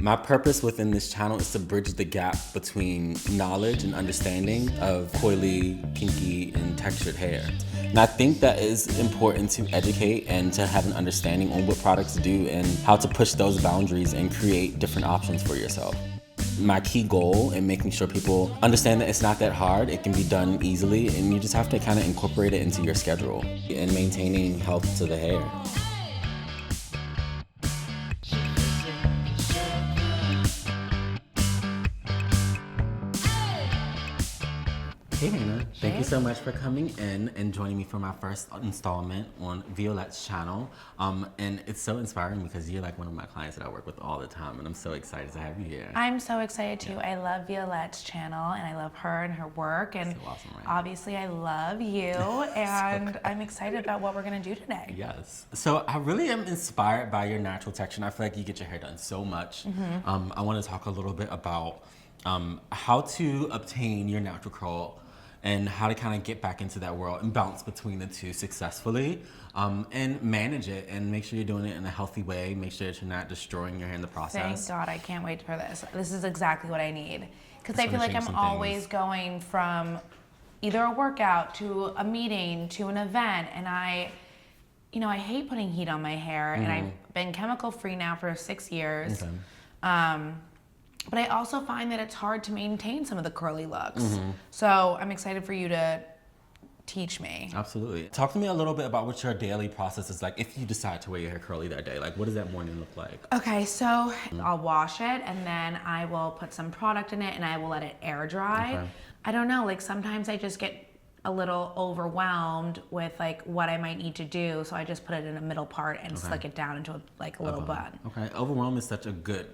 My purpose within this channel is to bridge the gap between knowledge and understanding of coily, kinky, and textured hair. And I think that is important to educate and to have an understanding on what products do and how to push those boundaries and create different options for yourself. My key goal in making sure people understand that it's not that hard, it can be done easily, and you just have to kind of incorporate it into your schedule and maintaining health to the hair. Hey Hannah, thank you so much for coming in and joining me for my first installment on Violette's channel. And it's so inspiring because you're like one of my clients that I work with all the time, and I'm so excited to have you here. I'm so excited too. I love Violette's channel and I love her and her work, and so awesome, right? Obviously I love you and I'm excited about what we're gonna do today. Yes. So I really am inspired by your natural texture. I feel like you get your hair done so much. I want to talk a little bit about how to obtain your natural curl and how to kind of get back into that world and bounce between the two successfully, and manage it and make sure you're doing it in a healthy way. Make sure that you're not destroying your hair in the process. Thank God, I can't wait for this. This is exactly what I need. Because I feel like I'm always going from either a workout to a meeting to an event, and I hate putting heat on my hair, and I've been chemical free now for 6 years. Okay. But I also find that it's hard to maintain some of the curly looks. So I'm excited for you to teach me. Absolutely. Talk to me a little bit about what your daily process is like if you decide to wear your hair curly that day. Like, what does that morning look like? Okay, so I'll wash it and then I will put some product in it and I will let it air dry. Okay. I don't know, like sometimes I just get a little overwhelmed with like what I might need to do. So I just put it in a middle part and slick it down into a little bun. Okay, overwhelm is such a good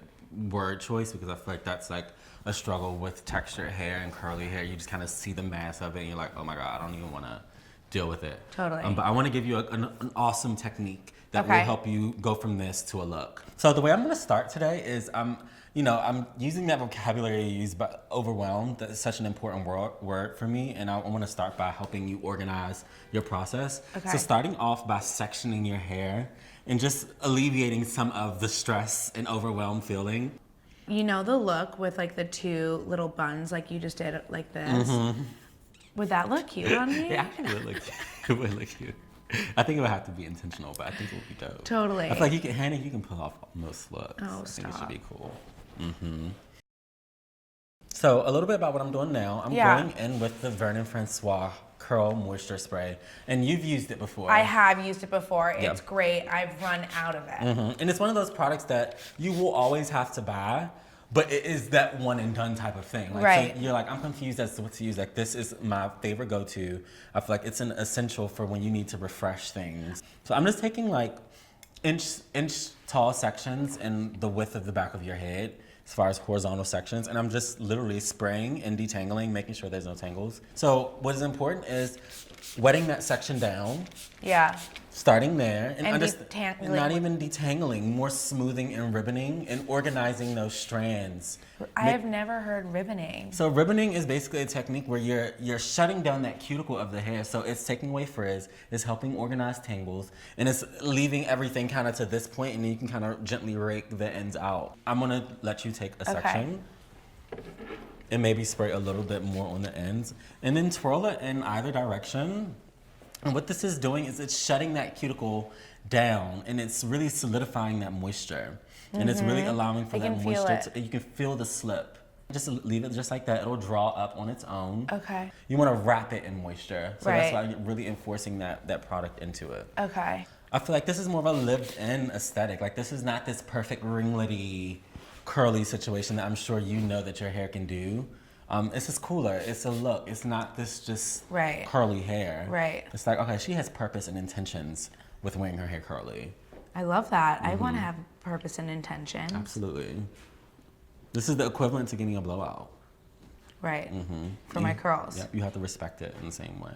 word choice because I feel like that's like a struggle with textured hair and curly hair. You just kind of see the mass of it and you're like, oh my God, I don't even want to deal with it. Totally. But I want to give you an awesome technique that will help you go from this to a look. So the way I'm going to start today is I'm using that vocabulary you use, but overwhelmed. That's such an important word for me, and I want to start by helping you organize your process. Okay. So starting off by sectioning your hair and just alleviating some of the stress and overwhelmed feeling. You know the look with like the two little buns like you just did like this? Would that look cute on me? It actually would look cute. It would look cute. I think it would have to be intentional, but I think it would be dope. Totally. I feel like Hannah, you can pull off most looks. Oh, I think it stop. should be cool. So a little bit about what I'm doing now. I'm going in with the Vernon François Curl Moisture Spray. And you've used it before. I have used it before. It's great. I've run out of it. And it's one of those products that you will always have to buy, but it is that one and done type of thing. Like, right. So you're like, I'm confused as to what to use. Like, this is my favorite go-to. I feel like it's an essential for when you need to refresh things. So I'm just taking like inch tall sections in the width of the back of your head, as far as horizontal sections, and I'm just literally spraying and detangling, making sure there's no tangles. So what is important is wetting that section down. Yeah. Starting there and detangling. not even detangling, more smoothing and ribboning and organizing those strands. I have never heard ribboning. So ribboning is basically a technique where you're shutting down that cuticle of the hair. So it's taking away frizz, it's helping organize tangles, and it's leaving everything kind of to this point, and then you can kind of gently rake the ends out. I'm gonna let you take a section and maybe spray a little bit more on the ends, and then twirl it in either direction. And what this is doing is it's shutting that cuticle down, and it's really solidifying that moisture. And it's really allowing for that moisture you can feel the slip. Just leave it just like that. It'll draw up on its own. Okay. You want to wrap it in moisture. So Right. that's why you're really enforcing that product into it. Okay. I feel like this is more of a lived-in aesthetic. Like, this is not this perfect ringlety, curly situation that I'm sure you know that your hair can do. It's just cooler. It's a look. It's not this just curly hair. Right. It's like, okay, she has purpose and intentions with wearing her hair curly. I love that. I want to have purpose and intention. Absolutely. This is the equivalent to getting a blowout. Right. For my curls. Yep, you have to respect it in the same way.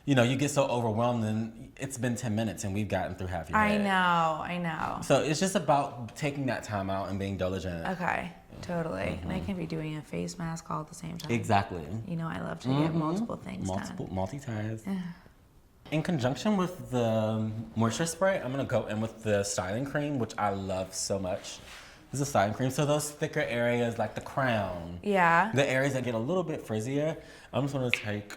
You know, you get so overwhelmed and it's been 10 minutes and we've gotten through half your head. I know. So it's just about taking that time out and being diligent. Okay. Totally. And I can be doing a face mask all at the same time. Exactly. You know, I love to get multiple things done. Multitask. In conjunction with the moisture spray, I'm gonna go in with the styling cream, which I love so much. This is a styling cream. So those thicker areas like the crown, the areas that get a little bit frizzier, I'm just gonna take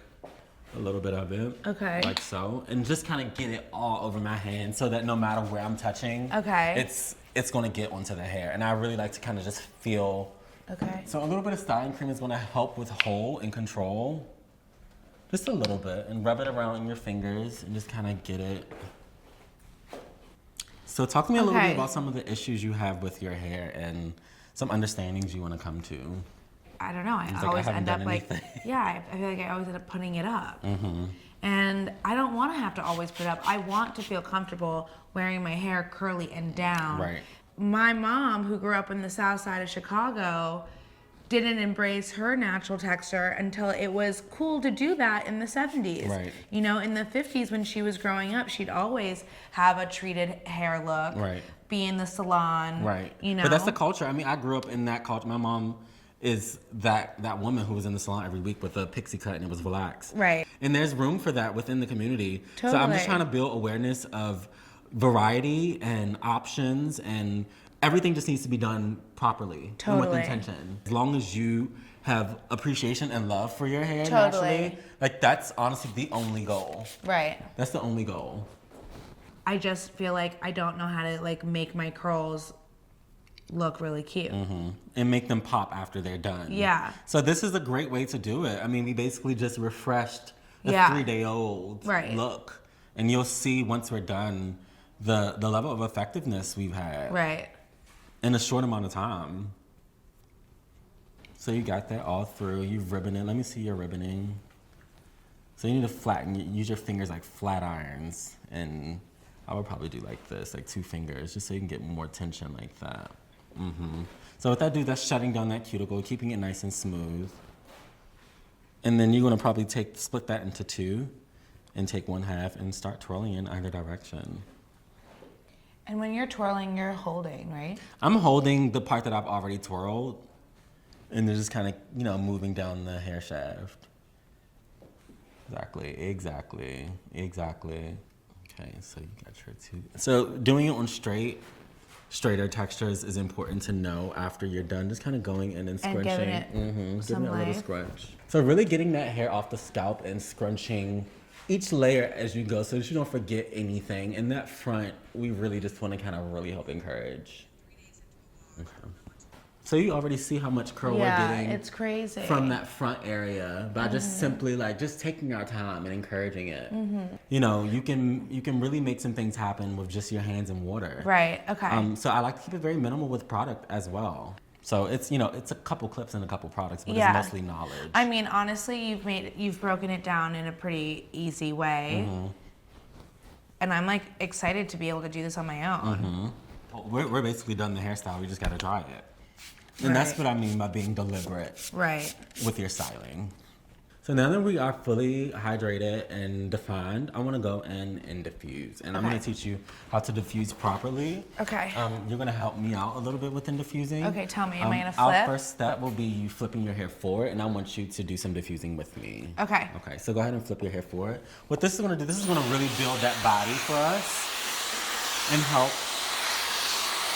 a little bit of it, like so, and just kind of get it all over my hand so that no matter where I'm touching, it's gonna get onto the hair. And I really like to kind of just feel. So a little bit of styling cream is gonna help with hold and control. Just a little bit, and rub it around in your fingers and just kind of get it. So talk to me a little bit about some of the issues you have with your hair and some understandings you want to come to. I don't know. I always end up like, I feel like I always end up putting it up. And I don't want to have to always put it up. I want to feel comfortable wearing my hair curly and down. My mom, who grew up in the south side of Chicago, didn't embrace her natural texture until it was cool to do that in the 70s. You know, in the 50s when she was growing up, she'd always have a treated hair look, be in the salon, you know. But that's the culture. I mean, I grew up in that culture. My mom is that woman who was in the salon every week with a pixie cut and it was relaxed. And there's room for that within the community. So I'm just trying to build awareness of variety and options, and everything just needs to be done properly and with intention. As long as you have appreciation and love for your hair naturally, like that's honestly the only goal. That's the only goal. I just feel like I don't know how to like make my curls look really cute. And make them pop after they're done. So this is a great way to do it. I mean, we basically just refreshed a 3-day-old look. And you'll see once we're done the level of effectiveness we've had. In a short amount of time. So you got that all through. You've ribboned it. Let me see your ribboning. So you need to flatten, use your fingers like flat irons. And I would probably do like this, like 2 fingers, just so you can get more tension like that. So what that do, that's shutting down that cuticle, keeping it nice and smooth. And then you're gonna probably split that into 2 and take 1/2 and start twirling in either direction. And when you're twirling, you're holding, right? I'm holding the part that I've already twirled, and they're just kind of, you know, moving down the hair shaft. Exactly. Okay, so you got your 2. So doing it on straighter textures is important to know after you're done. Just kind of going in and scrunching. And giving it a little scrunch. So really getting that hair off the scalp and scrunching each layer as you go so that you don't forget anything. And that front, we really just want to kind of really help encourage. So you already see how much curl we're getting. It's crazy. From that front area by just simply just taking our time and encouraging it. You know, you can really make some things happen with just your hands and water. So I like to keep it very minimal with product as well. So it's, you know, it's a couple clips and a couple products, but it's mostly knowledge. I mean, honestly, you've broken it down in a pretty easy way. And I'm like excited to be able to do this on my own. We're basically done the hairstyle. We just got to dry it. And that's what I mean by being deliberate with your styling. So now that we are fully hydrated and defined, I want to go in and diffuse. And I'm going to teach you how to diffuse properly. You're going to help me out a little bit within diffusing. Tell me, am I going to flip? Our first step will be you flipping your hair forward, and I want you to do some diffusing with me. Okay, so go ahead and flip your hair forward. What this is going to do, this is going to really build that body for us and help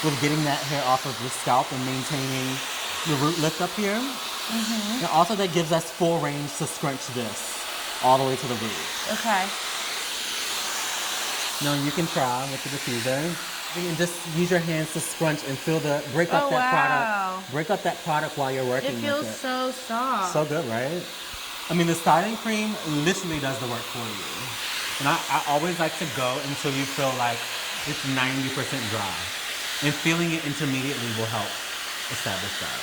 with getting that hair off of the scalp and maintaining the root lift up here. And also that gives us full range to scrunch this all the way to the root. Now you can try with the diffuser. You can just use your hands to scrunch and break up that product. Break up that product while you're working with it. It feels so soft. So good, right? I mean, the styling cream literally does the work for you. And I always like to go until you feel like it's 90% dry. And feeling it intermediately will help establish that.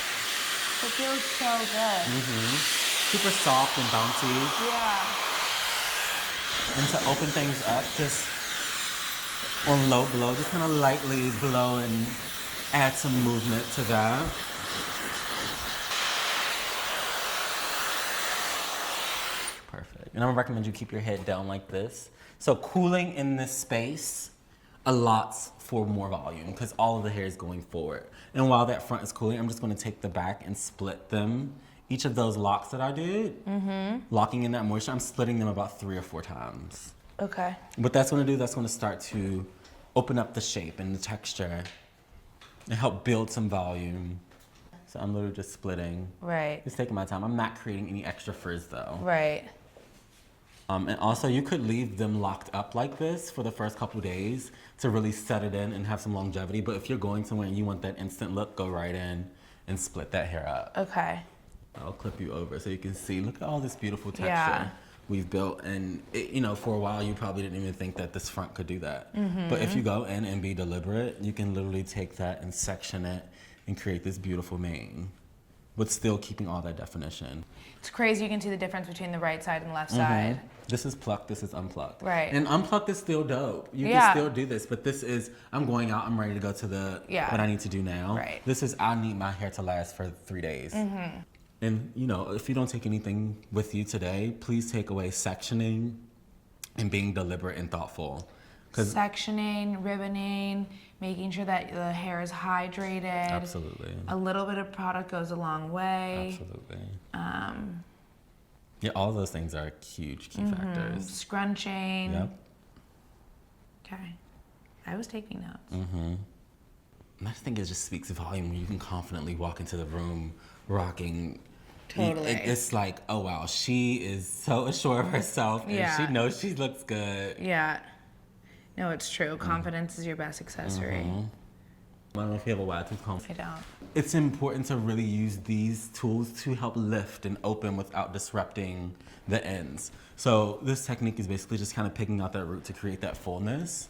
It feels so good. Super soft and bouncy. And to open things up, just on low blow, just kind of lightly blow and add some movement to that. Perfect. And I would recommend you keep your head down like this. So cooling in this space allots for more volume because all of the hair is going forward. And while that front is cooling, I'm just going to take the back and split them. Each of those locks that I did, locking in that moisture, I'm splitting them about 3 or 4 times. What that's going to do, that's going to start to open up the shape and the texture and help build some volume. So I'm literally just splitting. Right. Just taking my time. I'm not creating any extra frizz though. Right. And also you could leave them locked up like this for the first couple days to really set it in and have some longevity. But if you're going somewhere and you want that instant look, go right in and split that hair up. Okay. I'll clip you over so you can see. Look at all this beautiful texture Yeah. we've built. And it, you know, for a while you probably didn't even think that this front could do that. Mm-hmm. But if you go in and be deliberate, you can literally take that and section it and create this beautiful mane, but still keeping all that definition. It's crazy. You can see the difference between the right side and left side. This is plucked, this is unplucked. Right. And unplucked is still dope. You Yeah. can still do this, but this is, I'm going out, I'm ready to go to the, Yeah. what I need to do now. Right. This is, I need my hair to last for 3 days. And you know, if you don't take anything with you today, please take away sectioning and being deliberate and thoughtful. Sectioning, ribboning, making sure that the hair is hydrated. Absolutely. A little bit of product goes a long way. Absolutely. Yeah, all those things are huge key factors. Scrunching. Yep. Okay. I was taking notes. And I think it just speaks volume when you can confidently walk into the room rocking. Totally. It's like, oh wow, she is so assured of herself and Yeah. she knows she looks good. Yeah. No, it's true. Confidence is your best accessory. I don't know if you have a wide tooth comb. I don't. It's important to really use these tools to help lift and open without disrupting the ends. So this technique is basically just kind of picking out that root to create that fullness.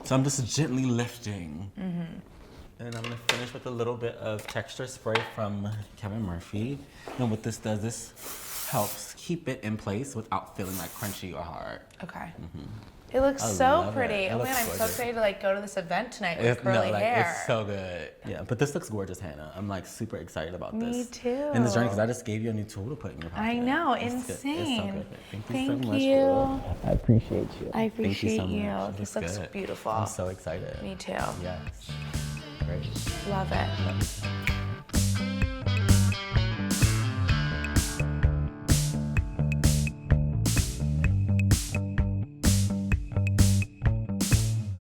So I'm just gently lifting. And I'm gonna finish with a little bit of texture spray from Kevin Murphy. And what this does, this helps keep it in place without feeling like crunchy or hard. Okay. It looks I so love it. pretty. It Oh looks man, I'm so gorgeous. excited to like go to this event tonight with curly hair. It's so good. Yeah, but this looks gorgeous, Hannah. I'm like super excited about Me this. too. And this journey, because I just gave you a new tool to put in your pocket. I know, It's good. insane. It's so good. Thank you so Thank much. you. girl. I appreciate you. I Thank you appreciate so you. much. This It looks good. beautiful. I'm so excited. Me too. Yes. Great. Love it.